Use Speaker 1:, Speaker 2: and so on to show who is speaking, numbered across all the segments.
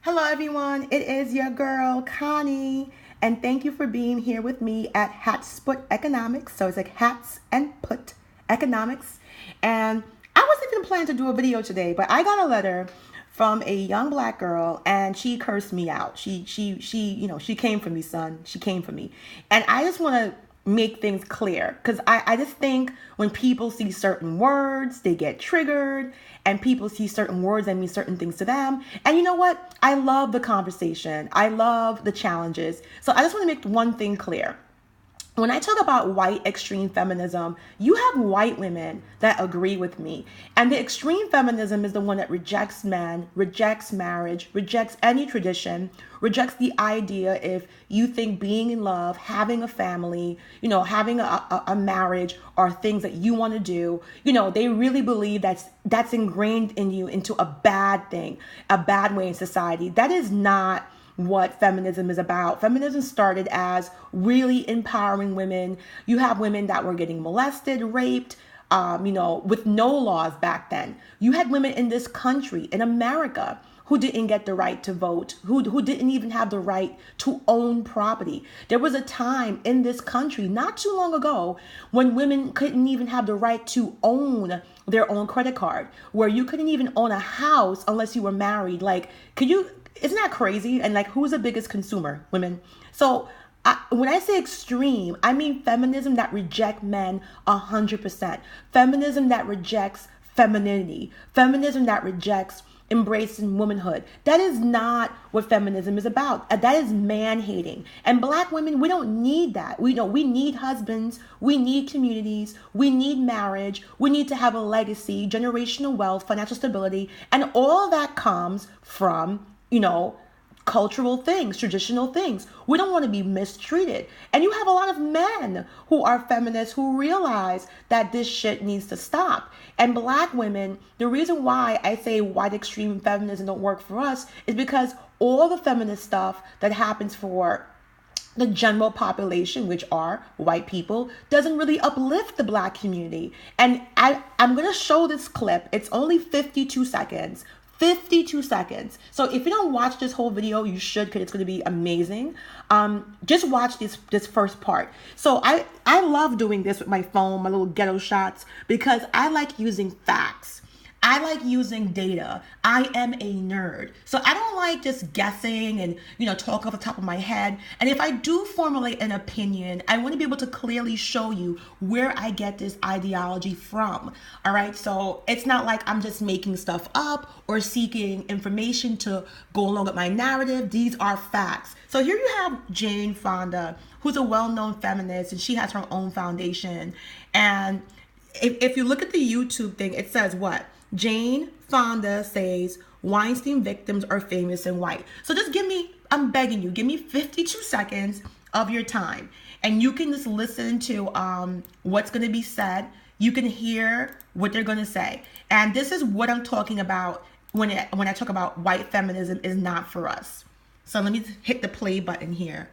Speaker 1: Hello everyone, it is your girl Connie, and thank you for being here with me at Hats Put Economics. So it's like Hats and Put Economics. And I wasn't even planning to do a video today, but I got a letter from a young black girl and she cursed me out. She came for me, son. She came for me. And I just want to make things clear because I just think when people see certain words, they get triggered, and people see certain words that mean certain things to them. And you know what? I love the conversation. I love the challenges. So I just want to make one thing clear. When I talk about white extreme feminism, you have white women that agree with me. And the extreme feminism is the one that rejects men, rejects marriage, rejects any tradition, rejects the idea if you think being in love, having a family, having a marriage are things that you want to do. They really believe that's ingrained in you into a bad thing, a bad way in society. That is not what feminism is about. Feminism started as really empowering women. You have women that were getting molested, raped, with no laws back then. You had women in this country, in America, who didn't get the right to vote, who didn't even have the right to own property. There was a time in this country, not too long ago, when women couldn't even have the right to own their own credit card, where you couldn't even own a house unless you were married. Isn't that crazy? And who's the biggest consumer? Women. So when I say extreme, I mean feminism that rejects men 100%. Feminism that rejects femininity. Feminism that rejects embracing womanhood. That is not what feminism is about. That is man-hating. And black women, we don't need that. We need husbands. We need communities. We need marriage. We need to have a legacy, generational wealth, financial stability. And all that comes from cultural things, traditional things. We don't want to be mistreated. And you have a lot of men who are feminists who realize that this shit needs to stop. And black women, the reason why I say white extreme feminism don't work for us is because all the feminist stuff that happens for the general population, which are white people, doesn't really uplift the black community. And I'm going to show this clip. It's only 52 seconds. 52 seconds. So if you don't watch this whole video, you should, because it's going to be amazing. Just watch this first part. So I love doing this with my phone, my little ghetto shots, because I like using facts. I like using data. I am a nerd. So I don't like just guessing and, talk off the top of my head. And if I do formulate an opinion, I want to be able to clearly show you where I get this ideology from. All right. So it's not like I'm just making stuff up or seeking information to go along with my narrative. These are facts. So here you have Jane Fonda, who's a well-known feminist, and she has her own foundation. And if you look at the YouTube thing, it says what? Jane Fonda says Weinstein victims are famous and white. So just I'm begging you, give me 52 seconds of your time. And you can just listen to what's going to be said. You can hear what they're going to say. And this is what I'm talking about when I talk about white feminism is not for us. So let me hit the play button here.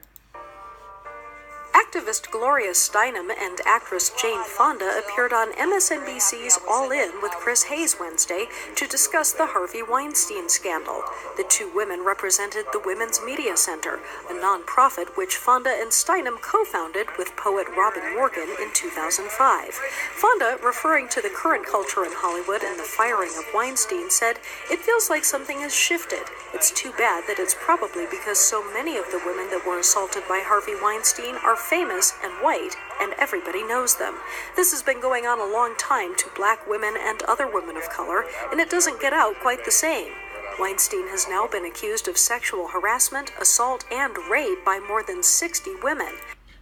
Speaker 2: Activist Gloria Steinem and actress Jane Fonda appeared on MSNBC's All In with Chris Hayes Wednesday to discuss the Harvey Weinstein scandal. The two women represented the Women's Media Center, a nonprofit which Fonda and Steinem co-founded with poet Robin Morgan in 2005. Fonda, referring to the current culture in Hollywood and the firing of Weinstein, said, "It feels like something has shifted. It's too bad that it's probably because so many of the women that were assaulted by Harvey Weinstein are famous and white, and everybody knows them. This has been going on a long time to black women and other women of color, and it doesn't get out quite the same." Weinstein has now been accused of sexual harassment, assault, and rape by more than 60 women.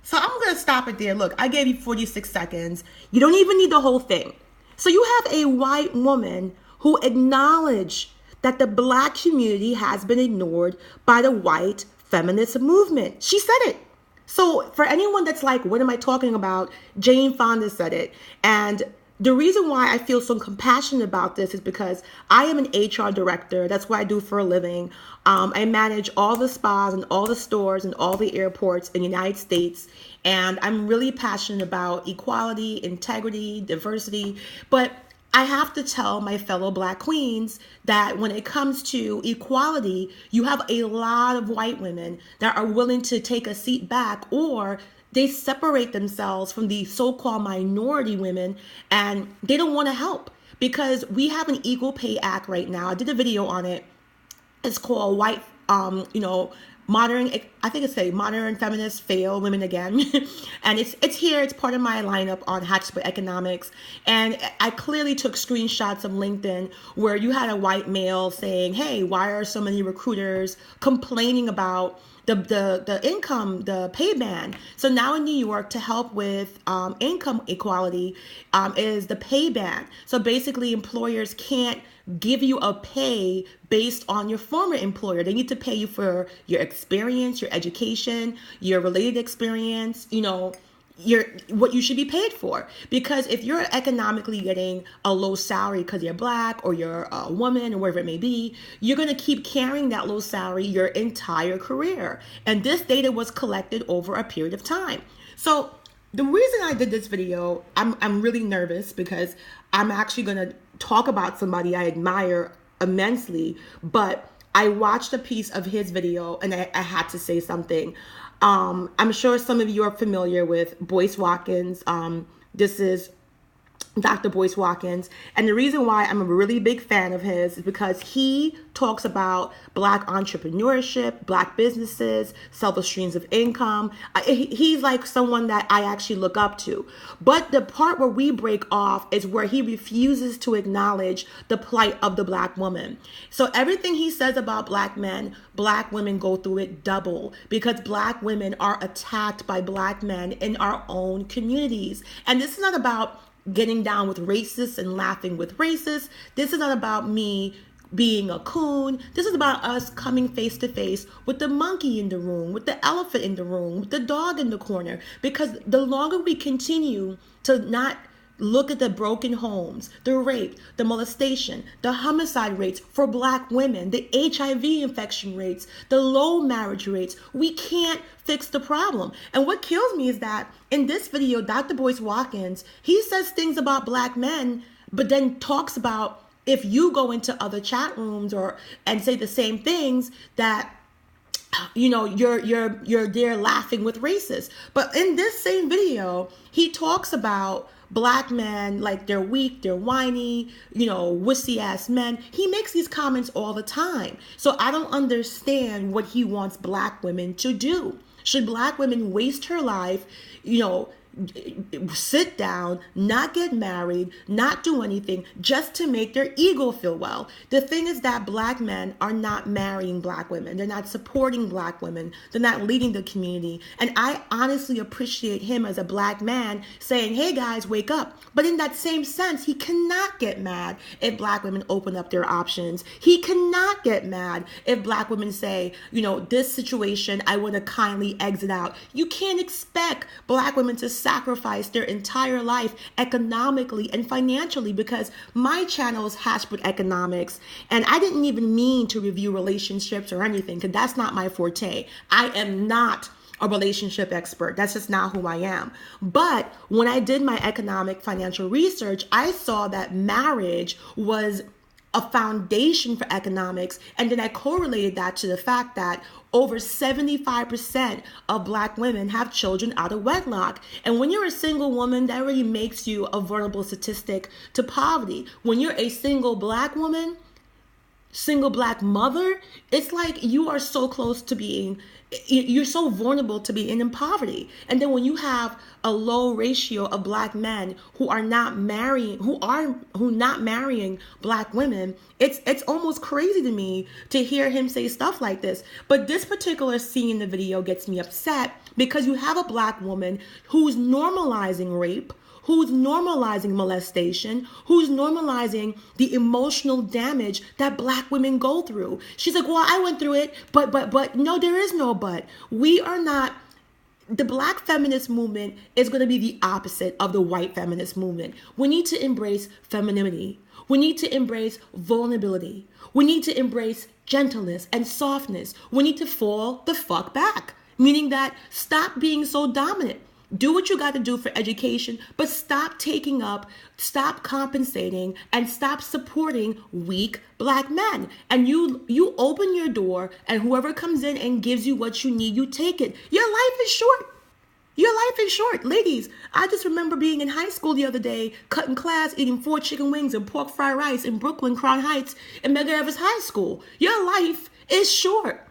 Speaker 1: So I'm going to stop it there. Look, I gave you 46 seconds. You don't even need the whole thing. So you have a white woman who acknowledged that the black community has been ignored by the white feminist movement. She said it. So for anyone that's like, what am I talking about? Jane Fonda said it. And the reason why I feel so compassionate about this is because I am an HR director. That's what I do for a living. I manage all the spas and all the stores and all the airports in the United States. And I'm really passionate about equality, integrity, diversity. But I have to tell my fellow Black queens that when it comes to equality, you have a lot of white women that are willing to take a seat back, or they separate themselves from the so-called minority women and they don't want to help, because we have an Equal Pay Act right now. I did a video on it. It's called White, modern, I think it's a modern feminists fail women again. And it's here. It's part of my lineup on Hatchet Economics. And I clearly took screenshots of LinkedIn where you had a white male saying, hey, why are so many recruiters complaining about the income, the pay band? So now in New York, to help with income equality, is the pay band. So basically employers can't give you a pay based on your former employer. They need to pay you for your experience, your education, your related experience, your what you should be paid for. Because if you're economically getting a low salary because you're Black or you're a woman or whatever it may be, you're going to keep carrying that low salary your entire career. And this data was collected over a period of time. So the reason I did this video, I'm really nervous because I'm actually going to talk about somebody I admire immensely, but I watched a piece of his video and I had to say something. I'm sure some of you are familiar with BOYCE WATKINS. This is Dr. BOYCE WATKINS. And the reason why I'm a really big fan of his is because he talks about Black entrepreneurship, Black businesses, several streams of income. He's like someone that I actually look up to. But the part where we break off is where he refuses to acknowledge the plight of the Black woman. So everything he says about Black men, Black women go through it double, because Black women are attacked by Black men in our own communities. And this is not about getting down with racists and laughing with racists. This is not about me being a coon. This is about us coming face to face with the monkey in the room, with the elephant in the room, with the dog in the corner. Because the longer we continue to not look at the broken homes, the rape, the molestation, the homicide rates for Black women, the HIV infection rates, the low marriage rates, we can't fix the problem. And what kills me is that in this video, Dr. BOYCE WATKINS, he says things about Black men, but then talks about if you go into other chat rooms and say the same things, that you're there laughing with racists. But in this same video, he talks about Black men, like they're weak, they're whiny, wussy ass men. He makes these comments all the time. So I don't understand what he wants Black women to do. Should Black women waste her life, sit down, not get married, not do anything, just to make their ego feel well? The thing is that Black men are not marrying Black women. They're not supporting Black women. They're not leading the community. And I honestly appreciate him as a Black man saying, hey guys, wake up. But in that same sense, he cannot get mad if Black women open up their options. He cannot get mad if Black women say, this situation, I want to kindly exit out. You can't expect Black women to sacrifice their entire life economically and financially, because my channel is Hatchet Economics, and I didn't even mean to review relationships or anything, because that's not my forte. I am not a relationship expert. That's just not who I am. But when I did my economic financial research, I saw that marriage was a foundation for economics. And then I correlated that to the fact that over 75% of Black women have children out of wedlock. And when you're a single woman, that really makes you a vulnerable statistic to poverty. When you're a single Black woman, single Black mother, it's like you are so close to being, you're so vulnerable to being in poverty. And then when you have a low ratio of Black men who are not marrying, who not marrying Black women, it's almost crazy to me to hear him say stuff like this. But this particular scene in the video gets me upset because you have a Black woman who's normalizing rape, who's normalizing molestation, who's normalizing the emotional damage that Black women go through. She's like, well, I went through it, but no, there is no but. We are not, the Black feminist movement is going to be the opposite of the white feminist movement. We need to embrace femininity. We need to embrace vulnerability. We need to embrace gentleness and softness. We need to fall the fuck back, meaning that stop being so dominant. Do what you got to do for education, but stop taking up, stop compensating, and stop supporting weak black men. And you open your door, and whoever comes in and gives you what you need, you take it. Your life is short. Your life is short. Ladies, I just remember being in high school the other day, cutting class, eating 4 chicken wings and pork fried rice in Brooklyn, Crown Heights, in Medgar Evers High School. Your life is short.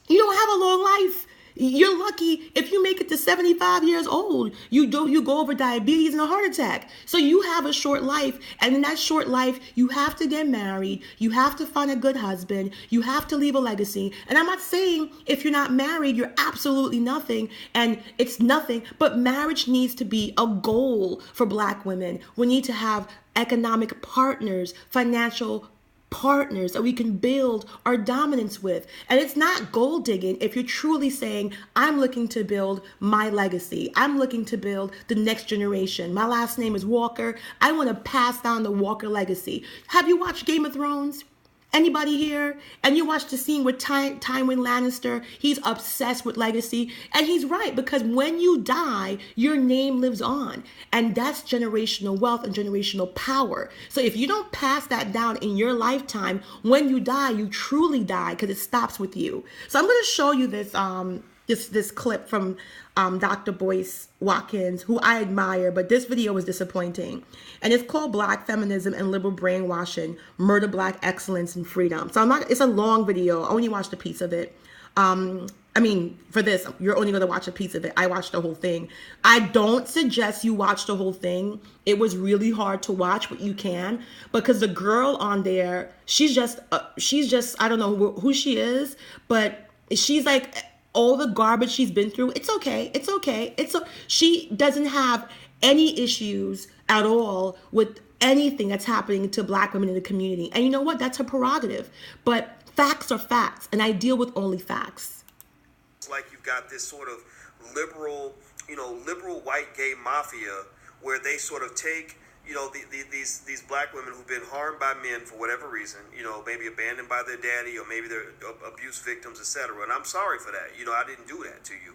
Speaker 1: You don't have a long life. You're lucky if you make it to 75 years old. You go over diabetes and a heart attack. So you have a short life, and in that short life, you have to get married. You have to find a good husband. You have to leave a legacy. And I'm not saying if you're not married, you're absolutely nothing, and it's nothing. But marriage needs to be a goal for black women. We need to have economic partners, financial partners that we can build our dominance with. And it's not gold digging if you're truly saying, I'm looking to build my legacy. I'm looking to build the next generation. My last name is Walker. I want to pass down the Walker legacy. Have you watched Game of Thrones? Anybody here? And you watch the scene with Tywin Lannister. He's obsessed with legacy. And he's right, because when you die, your name lives on. And that's generational wealth and generational power. So if you don't pass that down in your lifetime, when you die, you truly die, because it stops with you. So I'm going to show you this clip from Dr. BOYCE WATKINS, who I admire, but this video was disappointing. And it's called Black Feminism and Liberal Brainwashing, Murder Black Excellence and Freedom. So it's a long video. I only watched a piece of it. For this, you're only going to watch a piece of it. I watched the whole thing. I don't suggest you watch the whole thing. It was really hard to watch, but you can, because the girl on there, she's just, I don't know who she is, but she's like, all the garbage she's been through, it's okay. It's okay. She doesn't have any issues at all with anything that's happening to black women in the community. And you know what? That's her prerogative. But facts are facts, and I deal with only facts.
Speaker 3: It's like you've got this sort of liberal white gay mafia where they sort of take, these black women who've been harmed by men for whatever reason, maybe abandoned by their daddy, or maybe they're abuse victims, etc. And I'm sorry for that. I didn't do that to you.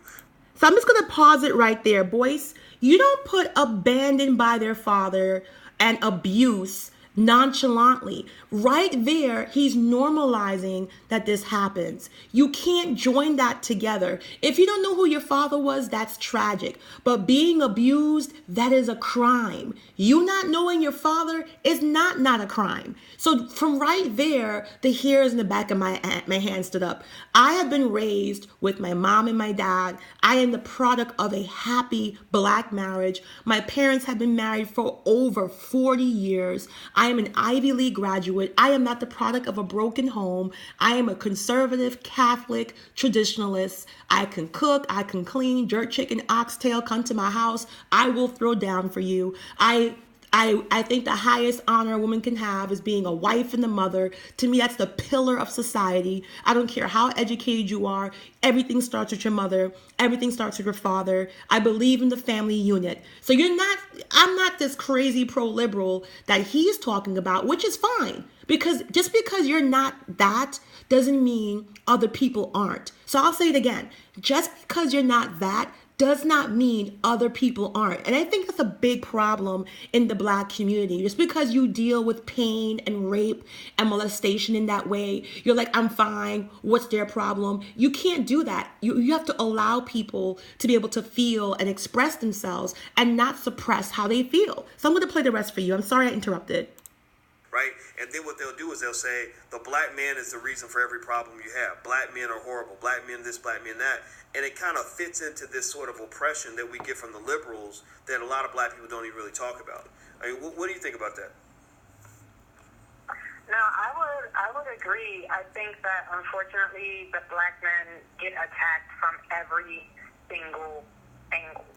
Speaker 1: So I'm just going to pause it right there, BOYCE. You don't put abandoned by their father and abuse nonchalantly. Right there, he's normalizing that this happens. You can't join that together. If you don't know who your father was, that's tragic. But being abused, that is a crime. You not knowing your father is not a crime. So from right there, the hairs in the back of my hand stood up. I have been raised with my mom and my dad. I am the product of a happy black marriage. My parents have been married for over 40 years. I am an Ivy League graduate. I am not the product of a broken home. I am a conservative, Catholic, traditionalist. I can cook, I can clean, jerk chicken, oxtail, come to my house. I will throw down for you. I think the highest honor a woman can have is being a wife and a mother. To me, that's the pillar of society. I don't care how educated you are. Everything starts with your mother. Everything starts with your father. I believe in the family unit. So I'm not this crazy pro-liberal that he's talking about, which is fine. Because just because you're not that doesn't mean other people aren't. So I'll say it again. Just because you're not that does not mean other people aren't. And I think that's a big problem in the black community. Just because you deal with pain and rape and molestation in that way, you're like, I'm fine. What's their problem? You can't do that. You have to allow people to be able to feel and express themselves and not suppress how they feel. So I'm going to play the rest for you. I'm sorry I interrupted.
Speaker 3: Right? And then what they'll do is they'll say, the black man is the reason for every problem you have. Black men are horrible. Black men this, black men that. And it kind of fits into this sort of oppression that we get from the liberals that a lot of black people don't even really talk about. I mean, what do you think about that?
Speaker 4: No, I would agree. I think that unfortunately the black men get attacked from every single angle.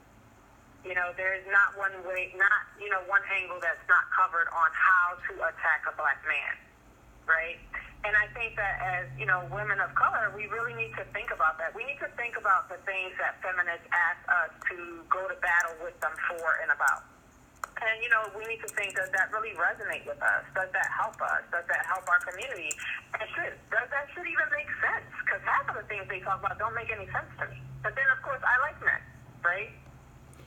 Speaker 4: There's not one way, one angle that's not covered on how to attack a black man, right? And I think that as, women of color, we really need to think about that. We need to think about the things that feminists ask us to go to battle with them for and about. And, we need to think, does that really resonate with us? Does that help us? Does that help our community? And does that shit even make sense? Because half of the things they talk about don't make any sense to me. But then, of course, I like men, right?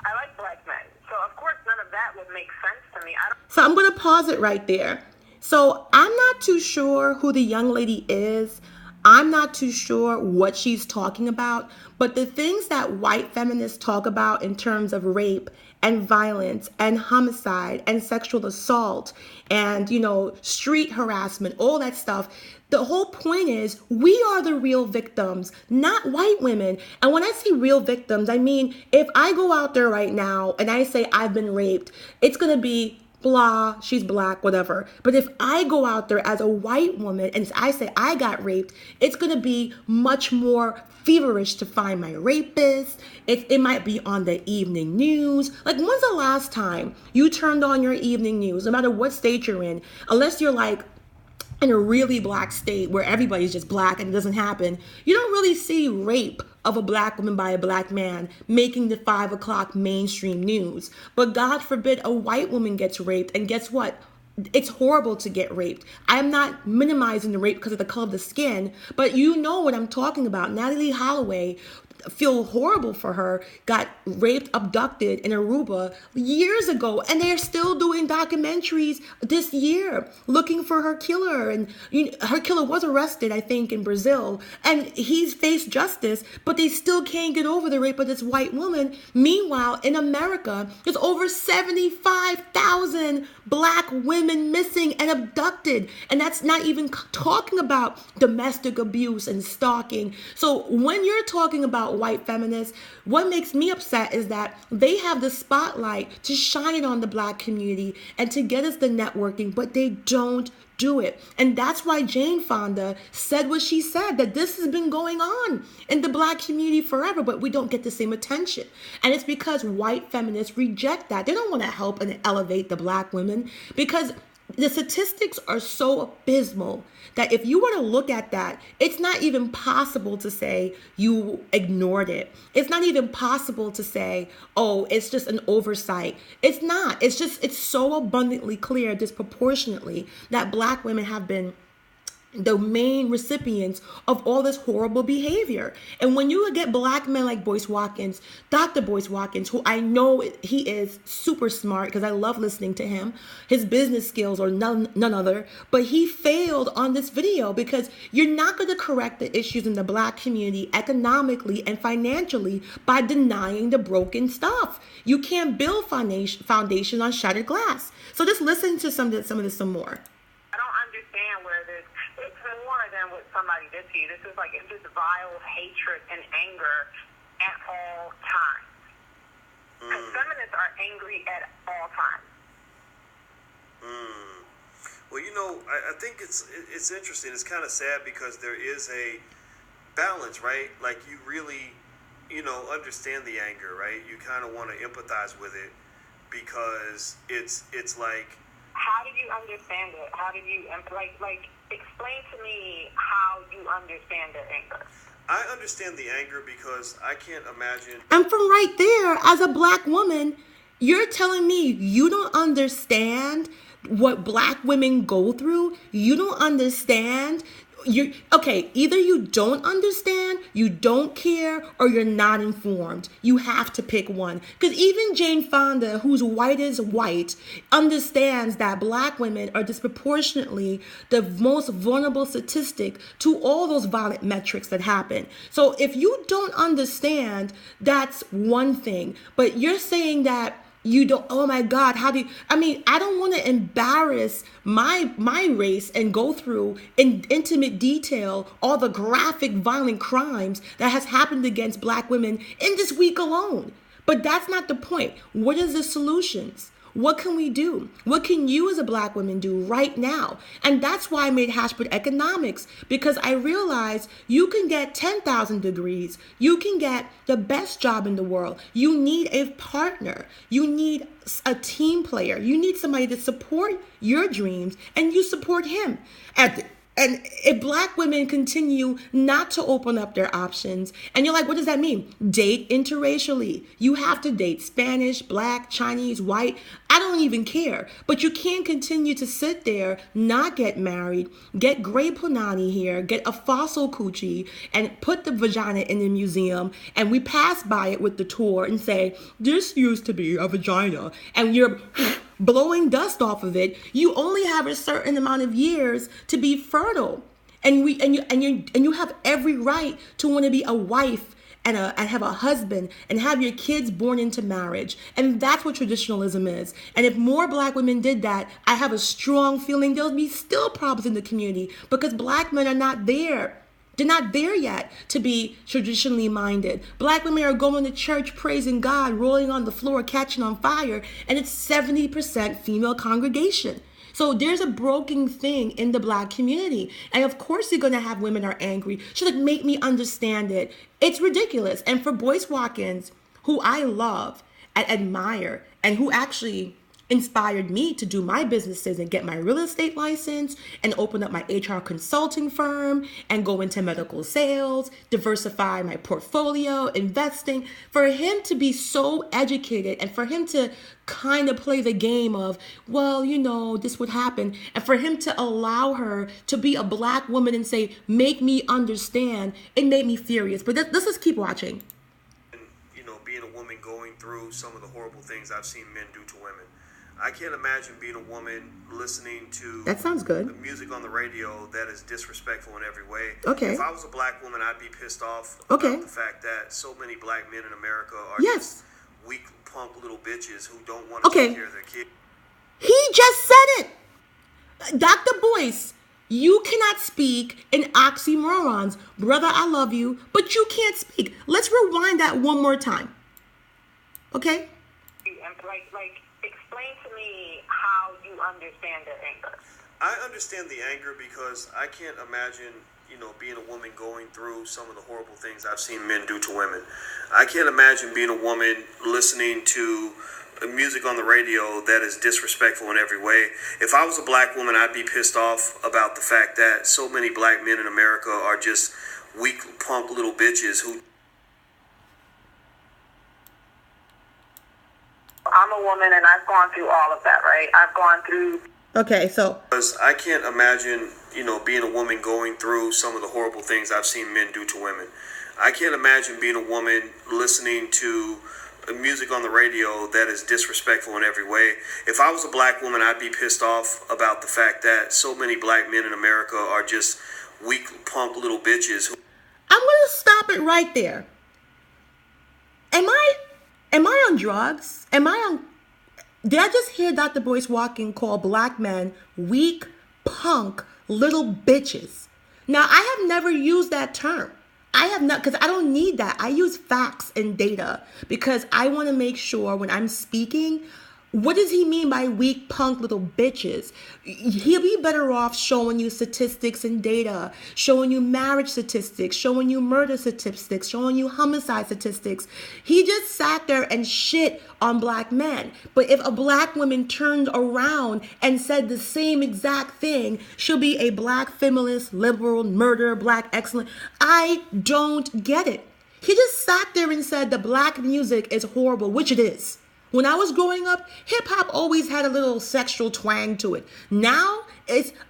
Speaker 4: I like black men. So, of course, none of that would make sense to me.
Speaker 1: So I'm going to pause it right there. So I'm not too sure who the young lady is. I'm not too sure what she's talking about. But the things that white feminists talk about in terms of rape and violence and homicide and sexual assault and, street harassment, all that stuff, the whole point is we are the real victims, not white women. And when I say real victims, I mean, if I go out there right now and I say I've been raped, it's going to be blah, she's black, whatever. But if I go out there as a white woman and I say I got raped, it's going to be much more feverish to find my rapist. It might be on the evening news. Like, when's the last time you turned on your evening news, no matter what state you're in, unless you're like in a really black state where everybody's just black and it doesn't happen, you don't really see rape of a black woman by a black man making the 5 o'clock mainstream news. But God forbid a white woman gets raped, and guess what? It's horrible to get raped. I'm not minimizing the rape because of the color of the skin, but you know what I'm talking about. Natalie Holloway, feel horrible for her, got raped, abducted in Aruba years ago, and they're still doing documentaries this year looking for her killer. And her killer was arrested, I think, in Brazil, and he's faced justice, but they still can't get over the rape of this white woman. Meanwhile, in America, there's over 75,000 black women missing and abducted, and that's not even talking about domestic abuse and stalking. So when you're talking about white feminists, what makes me upset is that they have the spotlight to shine it on the black community and to get us the networking, but they don't do it. And that's why Jane Fonda said what she said, that this has been going on in the black community forever, but we don't get the same attention. And it's because white feminists reject that. They don't want to help and elevate the black women, because the statistics are so abysmal that if you were to look at that, it's not even possible to say you ignored it. It's not even possible to say, oh, it's just an oversight. It's not. It's so abundantly clear, disproportionately, that black women have been the main recipients of all this horrible behavior. And when you get black men like Boyce Watkins, Dr. Boyce Watkins, who I know he is super smart because I love listening to him, his business skills are none other, but he failed on this video because you're not going to correct the issues in the black community economically and financially by denying the broken stuff. You can't build foundation on shattered glass. So just listen to some of this some more.
Speaker 4: I don't understand where this, it's more than what somebody did to you. This is like, it's just vile hatred and anger at all times. Because feminists are angry at all times.
Speaker 3: Well, I think it's interesting. It's kind of sad because there is a balance, right? Like, you really, understand the anger, right? You kind of want to empathize with it because it's like,
Speaker 4: how did you understand it? How did you, explain to me how you understand their anger.
Speaker 3: I understand the anger because I can't imagine.
Speaker 1: And from right there, as a black woman, you're telling me you don't understand what black women go through? You don't understand? Either you don't understand, you don't care, or you're not informed. You have to pick one. Because even Jane Fonda, who's white as white, understands that black women are disproportionately the most vulnerable statistic to all those violent metrics that happen. So if you don't understand, that's one thing. But you're saying that you don't, oh my God, I don't want to embarrass my race and go through in intimate detail all the graphic violent crimes that has happened against black women in this week alone. But that's not the point. What is the solutions? What can we do? What can you as a black woman do right now? And that's why I made #economics, because I realized you can get 10,000 degrees. You can get the best job in the world. You need a partner. You need a team player. You need somebody to support your dreams, and you support him. At And if black women continue not to open up their options, and you're like, what does that mean? Date interracially. You have to date Spanish, black, Chinese, white. I don't even care. But you can't continue to sit there, not get married, get gray punani here, get a fossil coochie, and put the vagina in the museum, and we pass by it with the tour and say, this used to be a vagina, and you're blowing dust off of it. You only have a certain amount of years to be fertile, and you have every right to want to be a wife and have a husband and have your kids born into marriage. And that's what traditionalism is. And if more black women did that, I have a strong feeling there'll be still problems in the community, because black men are not there. They're not there yet to be traditionally minded. Black women are going to church, praising God, rolling on the floor, catching on fire, and it's 70% female congregation. So there's a broken thing in the black community. And of course you're going to have women are angry. She's like, make me understand it. It's ridiculous. And for BOYCE WATKINS, who I love and admire, and who actually inspired me to do my businesses and get my real estate license and open up my HR consulting firm and go into medical sales, diversify my portfolio, investing, for him to be so educated and for him to kind of play the game of, well, you know, this would happen, and for him to allow her to be a black woman and say, make me understand, it made me furious. But let's just keep watching.
Speaker 3: You know, being a woman going through some of the horrible things I've seen men do to women. I can't imagine being a woman listening to
Speaker 1: that sounds good.
Speaker 3: The music on the radio that is disrespectful in every way.
Speaker 1: Okay.
Speaker 3: If I was a black woman, I'd be pissed off
Speaker 1: okay.
Speaker 3: about the fact that so many black men in America are
Speaker 1: yes.
Speaker 3: just weak, punk little bitches who don't want to take care of their kids.
Speaker 1: He just said it. Dr. Boyce, you cannot speak in oxymorons. Brother, I love you, but you can't speak. Let's rewind that one more time. Okay?
Speaker 4: Like, explain to me how you understand their anger.
Speaker 3: I understand the anger because I can't imagine, you know, being a woman going through some of the horrible things I've seen men do to women. I can't imagine being a woman listening to music on the radio that is disrespectful in every way. If I was a black woman, I'd be pissed off about the fact that so many black men in America are just weak, punk little bitches who...
Speaker 4: I'm a woman and I've gone through all of that, right? I've gone through...
Speaker 1: Okay, so...
Speaker 3: Because I can't imagine, you know, being a woman going through some of the horrible things I've seen men do to women. I can't imagine being a woman listening to music on the radio that is disrespectful in every way. If I was a black woman, I'd be pissed off about the fact that so many black men in America are just weak, punk little bitches who...
Speaker 1: I'm going to stop it right there. Am I on drugs? Did I just hear Dr. BOYCE WATKINS call black men weak, punk, little bitches? Now, I have never used that term. I have not, because I don't need that. I use facts and data because I want to make sure when I'm speaking, what does he mean by weak, punk, little bitches? He'll be better off showing you statistics and data, showing you marriage statistics, showing you murder statistics, showing you homicide statistics. He just sat there and shit on black men. But if a black woman turned around and said the same exact thing, she'll be a black feminist, liberal, murder, black excellent. I don't get it. He just sat there and said the black music is horrible, which it is. When I was growing up, hip-hop always had a little sexual twang to it. Now,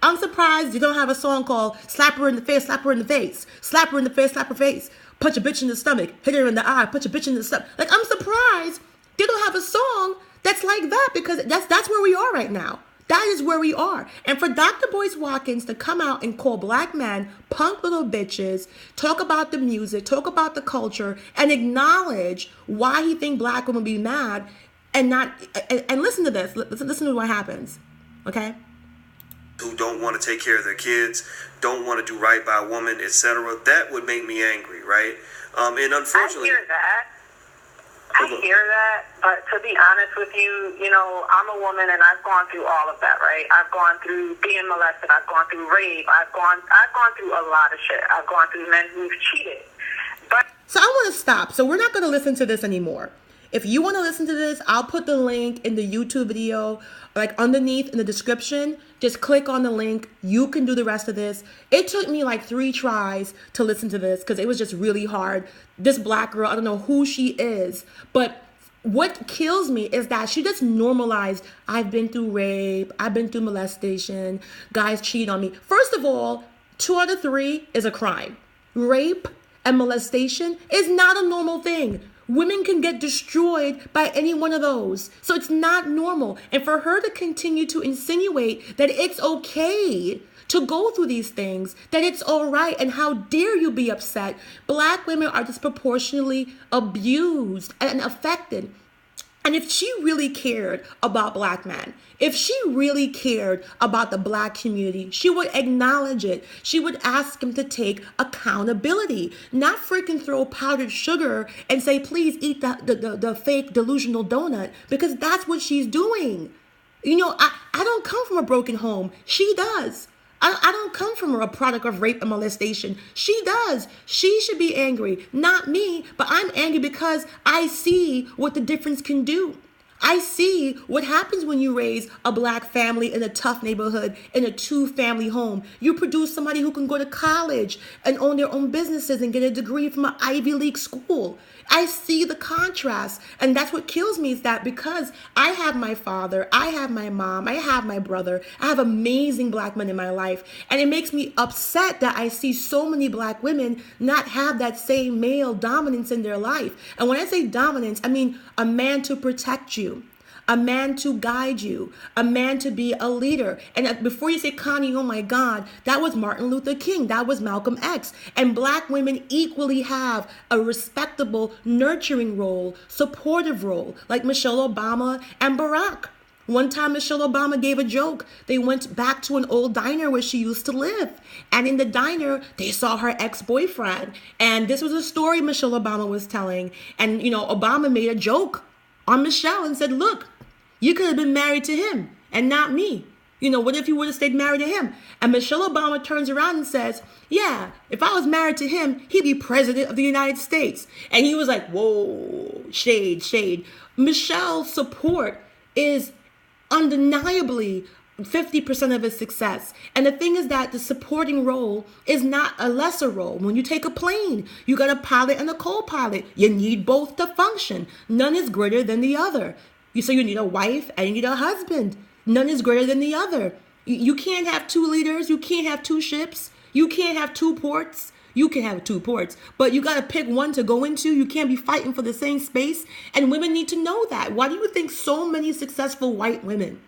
Speaker 1: I'm surprised you don't have a song called Slap Her in the Face, Slap Her in the Face, Slap Her in the Face, Slap Her Face, Punch a Bitch in the Stomach, Hit Her in the Eye, Punch a Bitch in the Stomach. Like, I'm surprised they don't have a song that's like that, because that's where we are right now. That is where we are. And for Dr. BOYCE WATKINS to come out and call black men punk little bitches, talk about the music, talk about the culture, and acknowledge why he think black women be mad, and listen to this. Listen to what happens. Okay?
Speaker 3: Who don't want to take care of their kids, don't want to do right by a woman, etc. That would make me angry, right? And unfortunately,
Speaker 4: I hear that, but to be honest with you, you know, I'm a woman and I've gone through all of that, right? I've gone through being molested, I've gone through rape, I've gone through a lot of shit. I've gone through men who've cheated. But
Speaker 1: so I want to stop. So we're not going to listen to this anymore. If you want to listen to this, I'll put the link in the YouTube video, like underneath in the description. Just click on the link. You can do the rest of this. It took me like 3 tries to listen to this because it was just really hard. This black girl, I don't know who she is, but what kills me is that she just normalized, I've been through rape, I've been through molestation, guys cheat on me. First of all, 2 out of 3 is a crime. Rape and molestation is not a normal thing. Women can get destroyed by any one of those. So it's not normal. And for her to continue to insinuate that it's okay to go through these things, that it's all right, and how dare you be upset. Black women are disproportionately abused and affected. And if she really cared about black men, if she really cared about the black community, she would acknowledge it. She would ask him to take accountability, not freaking throw powdered sugar and say, please eat the fake delusional donut, because that's what she's doing. You know, I don't come from a broken home. She does. I don't come from a product of rape and molestation. She does. She should be angry, not me, but I'm angry because I see what the difference can do. I see what happens when you raise a black family in a tough neighborhood, in a 2-family home. You produce somebody who can go to college and own their own businesses and get a degree from an Ivy League school. I see the contrast. And that's what kills me, is that because I have my father, I have my mom, I have my brother, I have amazing black men in my life. And it makes me upset that I see so many black women not have that same male dominance in their life. And when I say dominance, I mean a man to protect you, a man to guide you, a man to be a leader. And before you say, Connie, oh my God, that was Martin Luther King, that was Malcolm X. And black women equally have a respectable, nurturing role, supportive role, like Michelle Obama and Barack. One time Michelle Obama gave a joke. They went back to an old diner where she used to live. And in the diner, they saw her ex-boyfriend. And this was a story Michelle Obama was telling. And, you know, Obama made a joke on Michelle and said, look, you could have been married to him and not me. You know, what if you would have stayed married to him? And Michelle Obama turns around and says, yeah, if I was married to him, he'd be president of the United States. And he was like, whoa, shade, shade. Michelle's support is undeniably 50% of his success. And the thing is that the supporting role is not a lesser role. When you take a plane, you got a pilot and a co-pilot. You need both to function. None is greater than the other. So you need a wife and you need a husband. None is greater than the other. You can't have 2 leaders. You can't have 2 ships. You can't have 2 ports. You can have 2 ports, but you got to pick one to go into. You can't be fighting for the same space. And women need to know that. Why do you think so many successful white women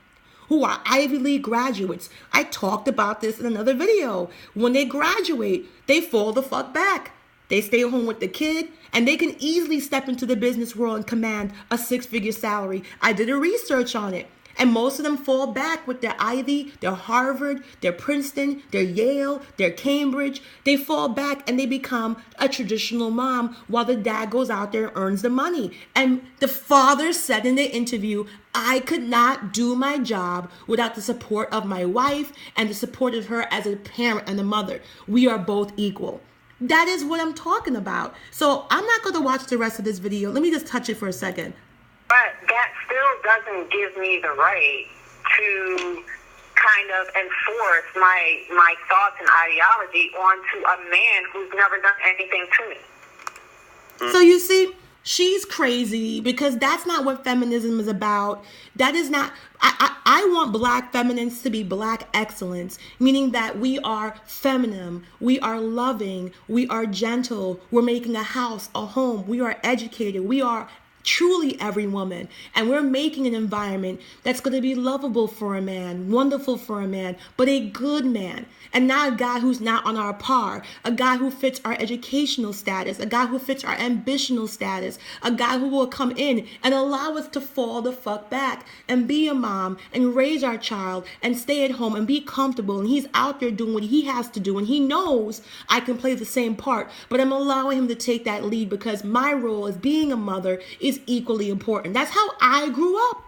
Speaker 1: who are Ivy League graduates, I talked about this in another video, when they graduate, they fall the fuck back. They stay home with the kid, and they can easily step into the business world and command a 6-figure salary. I did a research on it. And most of them fall back with their Ivy, their Harvard, their Princeton, their Yale, their Cambridge. They fall back and they become a traditional mom while the dad goes out there and earns the money. And the father said in the interview, I could not do my job without the support of my wife and the support of her as a parent and a mother. We are both equal. That is what I'm talking about. So I'm not going to watch the rest of this video. Let me just touch it for a second.
Speaker 4: But that still doesn't give me the right to kind of enforce my thoughts and ideology onto a man who's never done anything to me.
Speaker 1: So you see, she's crazy because that's not what feminism is about. That is not, I want black feminists to be black excellence, meaning that we are feminine, we are loving, we are gentle, we're making a house, a home, we are educated, we are truly every woman, and we're making an environment that's going to be lovable for a man, wonderful for a man, but a good man, and not a guy who's not on our par, a guy who fits our educational status, a guy who fits our ambitional status, a guy who will come in and allow us to fall the fuck back and be a mom and raise our child and stay at home and be comfortable, and he's out there doing what he has to do, and he knows I can play the same part, but I'm allowing him to take that lead because my role as being a mother is equally important. That's how I grew up.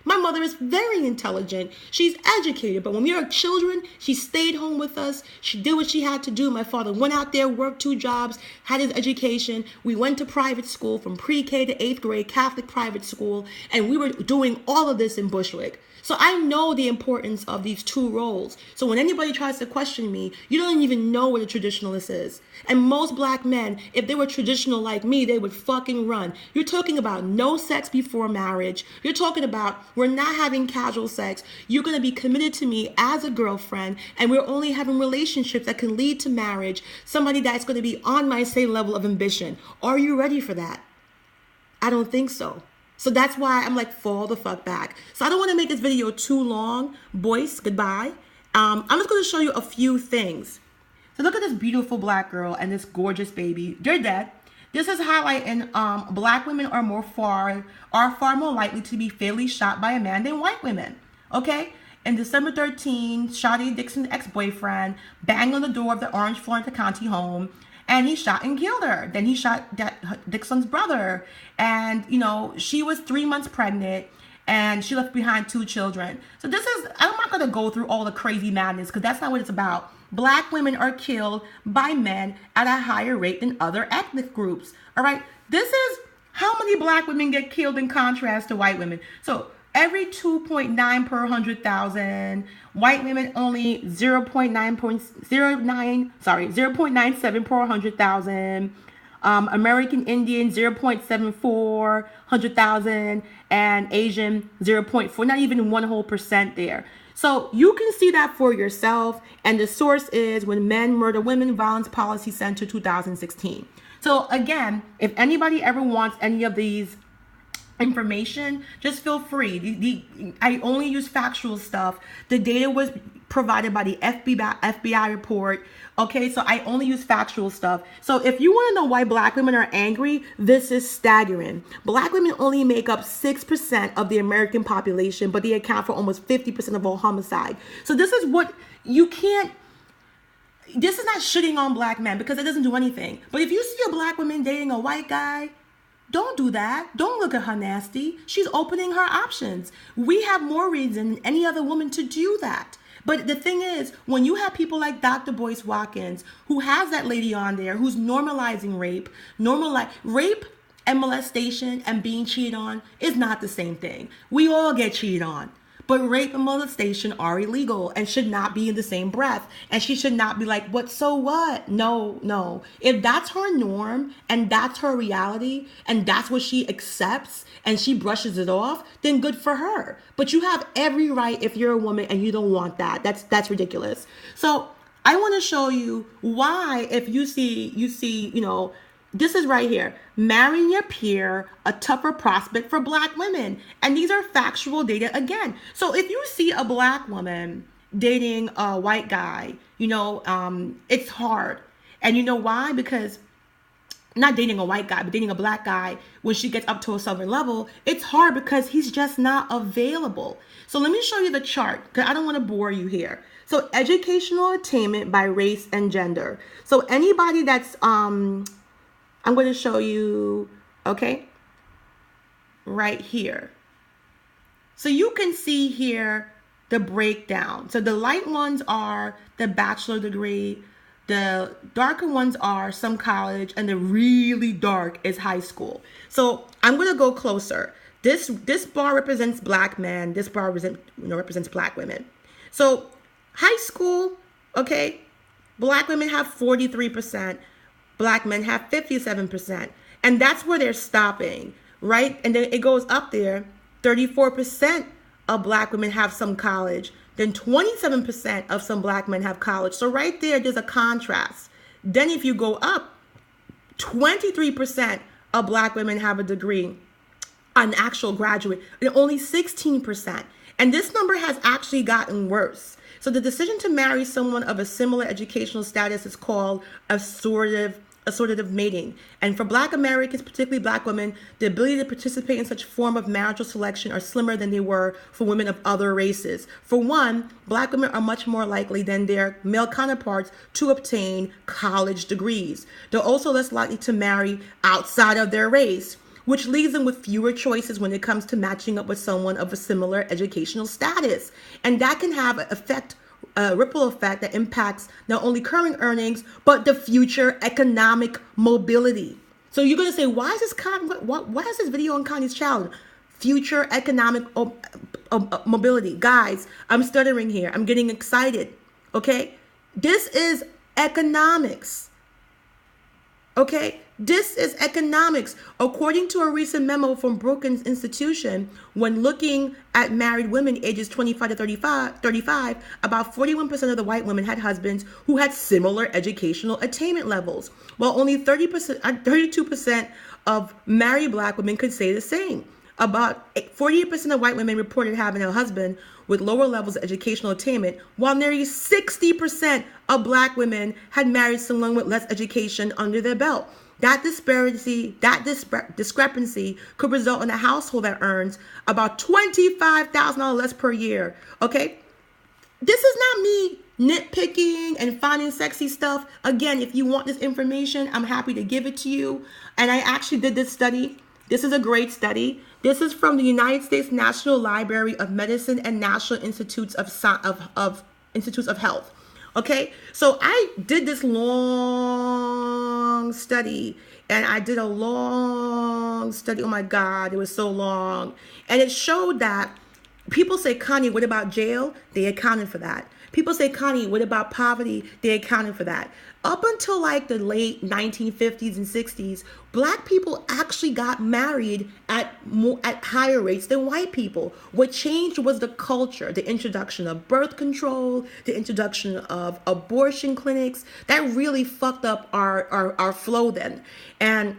Speaker 1: My mother is very intelligent. She's educated. But when we were children, she stayed home with us. She did what she had to do. My father went out there, worked 2 jobs, had his education. We went to private school from pre-K to 8th grade, Catholic private school. And we were doing all of this in Bushwick. So I know the importance of these 2 roles. So when anybody tries to question me, you don't even know what a traditionalist is. And most black men, if they were traditional like me, they would fucking run. You're talking about no sex before marriage. You're talking about we're not having casual sex. You're going to be committed to me as a girlfriend, and we're only having relationships that can lead to marriage. Somebody that's going to be on my same level of ambition. Are you ready for that? I don't think so. So that's why I'm like, fall the fuck back. So I don't want to make this video too long. Boyce, goodbye. I'm just going to show you a few things. So look at this beautiful black girl and this gorgeous baby. They're dead. This is highlighting black women are far more likely to be fatally shot by a man than white women. Okay? In December 13, Shadi Dixon's ex-boyfriend banged on the door of the Orange Florida County home, and he shot and killed her. Then he shot Dixon's brother. And, you know, she was 3 months pregnant, and she left behind 2 children. So this is, I'm not going to go through all the crazy madness, because that's not what it's about. Black women are killed by men at a higher rate than other ethnic groups. All right. This is how many black women get killed in contrast to white women. So every 2.9 per 100,000, white women only 0.97 per 100,000. American Indian 0.74 100,000, and Asian 0.4, not even 1% there. So you can see that for yourself, and the source is When Men Murder Women Violence Policy Center 2016. So again, if anybody ever wants any of these information, just feel free. I only use factual stuff. The data was provided by the FBI report. Okay, so I only use factual stuff. So if you want to know why black women are angry, this is staggering. Black women only make up 6% of the American population, but they account for almost 50% of all homicide. So this is what you can't, this is not shitting on black men, because it doesn't do anything. But if you see a black woman dating a white guy, don't do that. Don't look at her nasty. She's opening her options. We have more reason than any other woman to do that. But the thing is, when you have people like Dr. BOYCE WATKINS, who has that lady on there who's normalizing rape, rape and molestation and being cheated on is not the same thing. We all get cheated on. But rape and molestation are illegal and should not be in the same breath. And she should not be like, what, so what? No. If that's her norm and that's her reality and that's what she accepts and she brushes it off, then good for her. But you have every right, if you're a woman and you don't want that. That's ridiculous. So I want to show you why, if you see, you know, this is right here. Marrying your peer, a tougher prospect for black women. And these are factual data again. So if you see a black woman dating a white guy, you know, it's hard. And you know why? Because not dating a white guy, but dating a black guy, when she gets up to a certain level, it's hard because he's just not available. So let me show you the chart, because I don't want to bore you here. So educational attainment by race and gender. So anybody that's, I'm going to show you, okay, right here. So you can see here the breakdown. So the light ones are the bachelor degree, the darker ones are some college, and the really dark is high school. So I'm going to go closer. This bar represents black men. This bar represents black women. So high school, okay, black women have 43%. Black men have 57%. And that's where they're stopping, right? And then it goes up there. 34% of black women have some college. Then 27% of some black men have college. So right there's a contrast. Then if you go up, 23% of black women have a degree, an actual graduate, and only 16%. And this number has actually gotten worse. So the decision to marry someone of a similar educational status is called assortative mating. And for black Americans, particularly black women, the ability to participate in such form of marital selection are slimmer than they were for women of other races. For one, black women are much more likely than their male counterparts to obtain college degrees. They're also less likely to marry outside of their race. which leaves them with fewer choices when it comes to matching up with someone of a similar educational status. And that can have a ripple effect that impacts not only current earnings, but the future economic mobility. So you're going to say, why is this video on Connie's child? Future economic mobility. Guys, I'm stuttering here. I'm getting excited. Okay? This is economics. Okay? This is economics. According to a recent memo from Brookings Institution, when looking at married women ages 25 to 35, about 41% of the white women had husbands who had similar educational attainment levels, while only 32% of married black women could say the same. About 48% of white women reported having a husband with lower levels of educational attainment, while nearly 60% of black women had married someone with less education under their belt. That discrepancy could result in a household that earns about $25,000 less per year. Okay? This is not me nitpicking and finding sexy stuff. Again, if you want this information, I'm happy to give it to you. And I actually did this study. This is a great study. This is from the United States National Library of Medicine and National Institutes of Health. Okay, so I did this long study, and I did a long study. Oh my God, it was so long. And it showed that people say, Connie, what about jail? They accounted for that. People say, Connie, what about poverty? They accounted for that. Up until like the late 1950s and 60s, black people actually got married at higher rates than white people. What changed was the culture, the introduction of birth control, the introduction of abortion clinics. That really fucked up our flow then. And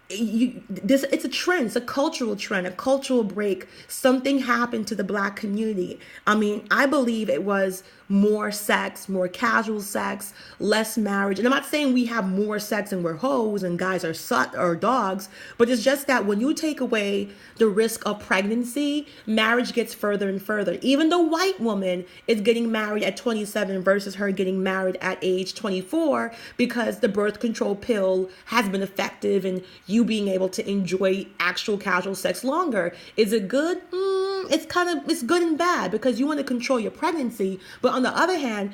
Speaker 1: it's a trend, it's a cultural trend, a cultural break. Something happened to the black community. I mean, I believe it was more sex, more casual sex, less marriage. And I'm not saying we have more sex and we're hoes and guys are dogs, but it's just that when you take away the risk of pregnancy, marriage gets further and further. Even the white woman is getting married at 27 versus her getting married at age 24 because the birth control pill has been effective and you being able to enjoy actual casual sex longer. Is it good? It's good and bad because you want to control your pregnancy. But on the other hand,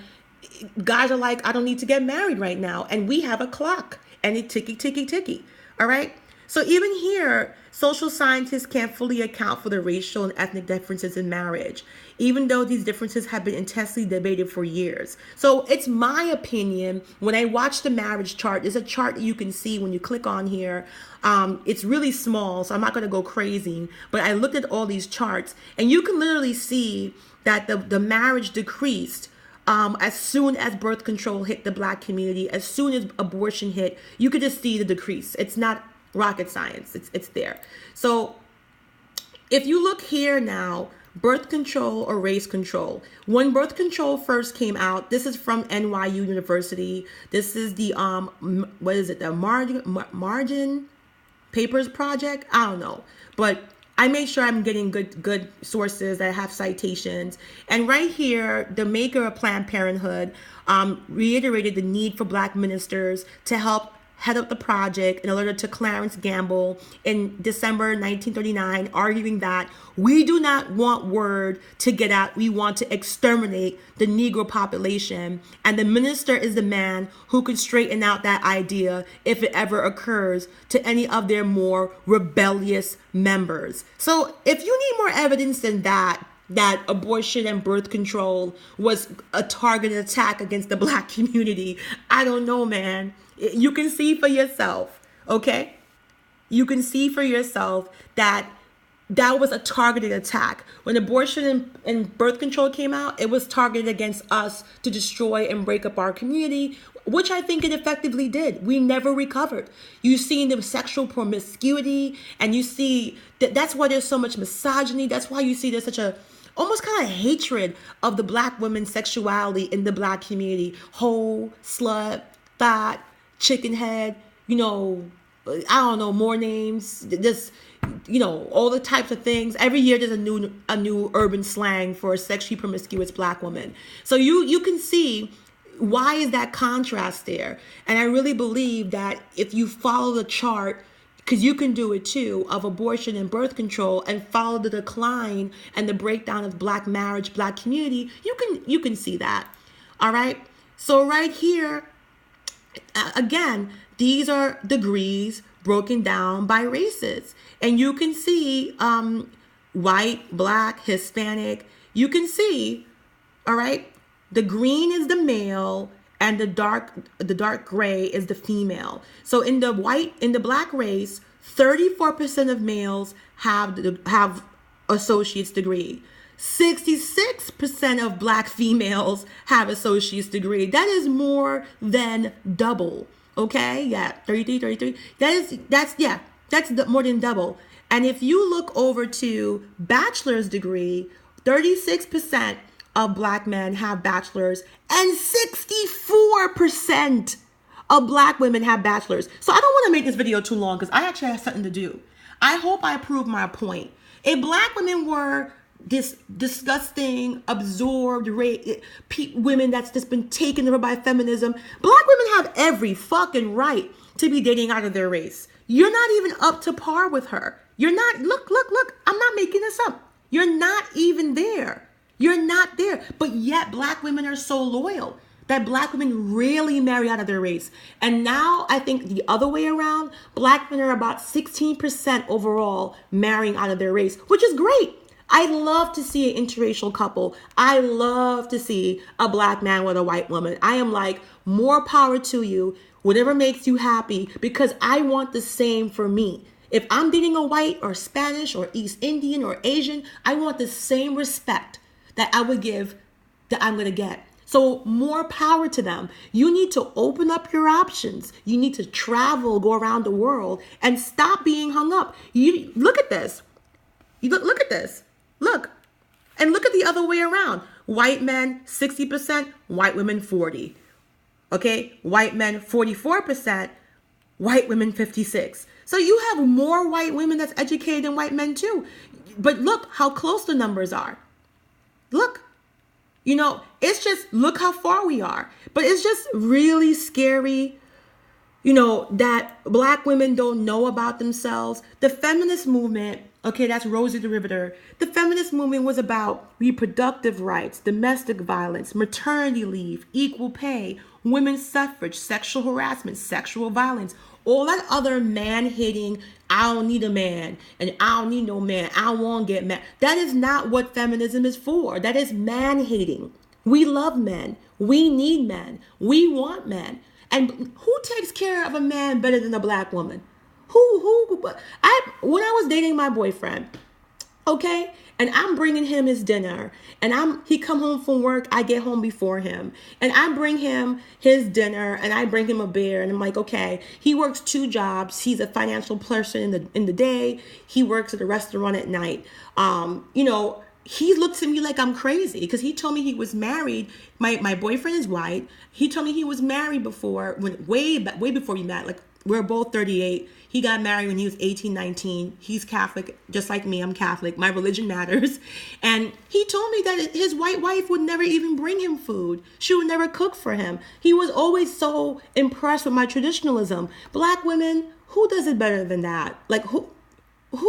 Speaker 1: guys are like, I don't need to get married right now. And we have a clock and it ticky. All right. So even here, social scientists can't fully account for the racial and ethnic differences in marriage, even though these differences have been intensely debated for years. So it's my opinion, when I watch the marriage chart, there's a chart that you can see when you click on here. It's really small, so I'm not going to go crazy, but I looked at all these charts and you can literally see that the marriage decreased as soon as birth control hit the black community, as soon as abortion hit. You could just see the decrease. It's not rocket science. It's there. So if you look here now, birth control or race control. When birth control first came out, this is from NYU University. This is the the Margin Papers Project. I don't know, but I made sure I'm getting good sources that have citations. And right here, the maker of Planned Parenthood reiterated the need for black ministers to help head up the project in a letter to Clarence Gamble in December 1939, arguing that we do not want word to get out. We want to exterminate the Negro population. And the minister is the man who can straighten out that idea if it ever occurs to any of their more rebellious members. So if you need more evidence than that abortion and birth control was a targeted attack against the black community, I don't know, man. You can see for yourself, okay? You can see for yourself that was a targeted attack. When abortion and birth control came out, it was targeted against us to destroy and break up our community, which I think it effectively did. We never recovered. You see the sexual promiscuity, and you see that's why there's so much misogyny. That's why you see there's such a almost kind of hatred of the black women's sexuality in the black community. Hoe, slut, thought, chicken head, I don't know, more names, just, all the types of things. Every year there's a new urban slang for a sexually promiscuous black woman. So you can see why is that contrast there. And I really believe that if you follow the chart, because you can do it too, of abortion and birth control, and follow the decline and the breakdown of Black marriage, Black community. You can see that. All right. So right here, again, these are degrees broken down by races, and you can see white, Black, Hispanic. You can see, all right, the green is the male, and the dark gray is the female. So in the Black race, 34% of males have associate's degree. 66% of Black females have associate's degree. That is more than double. Okay, yeah, 33. That's more than double. And if you look over to bachelor's degree, 36% of Black men have bachelors, and 64% of Black women have bachelors. So I don't want to make this video too long because I actually have something to do. I hope I prove my point. If Black women were this disgusting, absorbed women that's just been taken over by feminism, Black women have every fucking right to be dating out of their race. You're not even up to par with her. You're not, look, I'm not making this up. You're not even there. You're not there. But yet Black women are so loyal that Black women rarely marry out of their race. And now I think the other way around, Black men are about 16% overall marrying out of their race, which is great. I love to see an interracial couple. I love to see a Black man with a white woman. I am like, more power to you, whatever makes you happy, because I want the same for me. If I'm dating a white or Spanish or East Indian or Asian, I want the same respect that I would give that I'm going to get. So more power to them. You need to open up your options. You need to travel, go around the world, and stop being hung up. You look at this. You look at this. Look. And look at the other way around. White men, 60%, white women, 40%. Okay? White men, 44%, white women, 56%. So you have more white women that's educated than white men too. But look how close the numbers are. Look. You know, it's just, look how far we are. But it's just really scary, you know, that Black women don't know about themselves. The feminist movement, okay, that's Rosie the Riveter. The feminist movement was about reproductive rights, domestic violence, maternity leave, equal pay, women's suffrage, sexual harassment, sexual violence, all that other man-hating, I don't need a man, and I don't need no man, I won't get mad. That is not what feminism is for. That is man-hating. We love men. We need men. We want men. And who takes care of a man better than a Black woman? When I was dating my boyfriend, okay, and I'm bringing him his dinner, and he come home from work, I get home before him, and I bring him his dinner, and I bring him a beer, and I'm like, okay, he works 2 jobs. He's a financial person in the day. He works at a restaurant at night. You know, he looks at me like I'm crazy because he told me he was married. My boyfriend is white. He told me he was married before, way before we met. Like, we're both 38. He got married when he was 18, 19. He's Catholic, just like me. I'm Catholic. My religion matters. And he told me that his white wife would never even bring him food. She would never cook for him. He was always so impressed with my traditionalism. Black women, who does it better than that? Like, who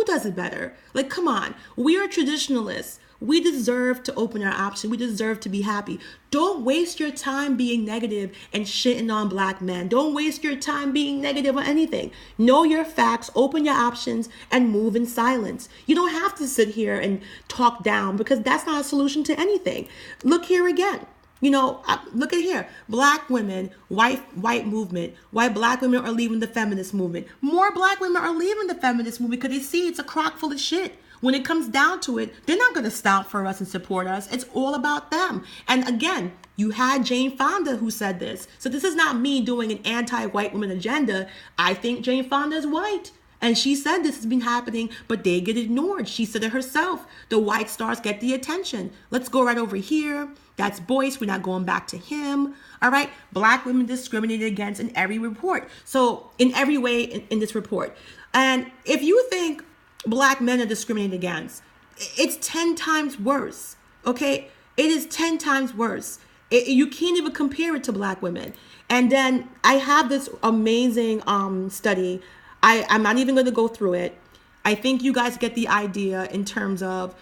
Speaker 1: does it better? Like, come on. We are traditionalists. We deserve to open our options. We deserve to be happy. Don't waste your time being negative and shitting on Black men. Don't waste your time being negative on anything. Know your facts, open your options, and move in silence. You don't have to sit here and talk down because that's not a solution to anything. Look here again. You know, look at here. Black women, white movement. Why Black women are leaving the feminist movement. More Black women are leaving the feminist movement because they see it's a crock full of shit. When it comes down to it, they're not going to stop for us and support us. It's all about them. And again, you had Jane Fonda who said this. So this is not me doing an anti-white woman agenda. I think Jane Fonda is white. And she said this has been happening, but they get ignored. She said it herself. The white stars get the attention. Let's go right over here. That's Boyce. We're not going back to him. All right. Black women discriminated against in every report. So in every way in this report. And if you think Black men are discriminated against, it's 10 times worse. Okay. It is 10 times worse. You can't even compare it to Black women. And then I have this amazing study. I'm not even going to go through it. I think you guys get the idea in terms of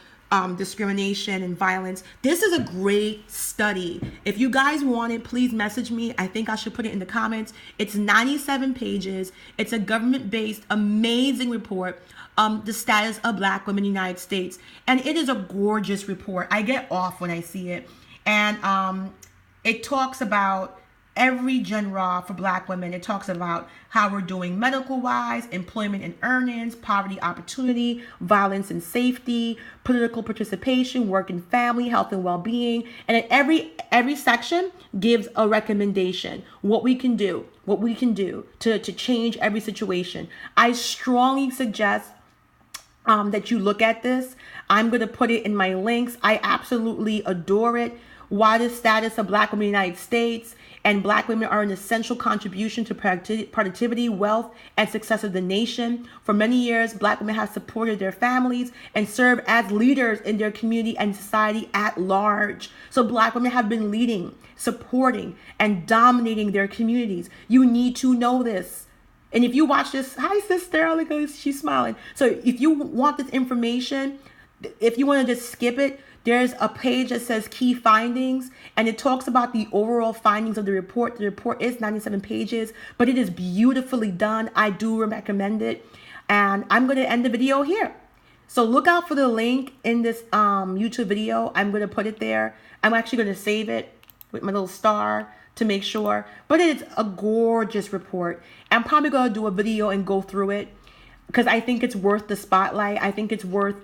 Speaker 1: discrimination and violence. This is a great study. If you guys want it, please message me. I think I should put it in the comments. It's 97 pages. It's a government-based, amazing report. The status of Black women in the United States. And it is a gorgeous report. I get off when I see it. And it talks about every genre for Black women. It talks about how we're doing medical-wise, employment and earnings, poverty opportunity, violence and safety, political participation, work and family, health and well-being. And in every section gives a recommendation, what we can do to change every situation. I strongly suggest that you look at this. I'm going to put it in my links. I absolutely adore it. Why the status of Black women in the United States and Black women are an essential contribution to productivity, wealth, and success of the nation. For many years, Black women have supported their families and served as leaders in their community and society at large. So Black women have been leading, supporting, and dominating their communities. You need to know this. And if you watch this, hi sister, look at she's smiling. So if you want this information, if you want to just skip it, there's a page that says key findings, and it talks about the overall findings of the report. The report is 97 pages, but it is beautifully done. I do recommend it. And I'm going to end the video here. So look out for the link in this YouTube video. I'm going to put it there. I'm actually going to save it with my little star to make sure. But it's a gorgeous report. I'm probably going to do a video and go through it because I think it's worth the spotlight. I think it's worth,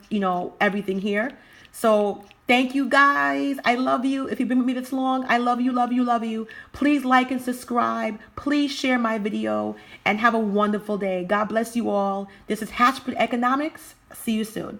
Speaker 1: everything here. So thank you guys. I love you. If you've been with me this long, I love you, love you, love you. Please like and subscribe. Please share my video and have a wonderful day. God bless you all. This is Hatchput Economics. See you soon.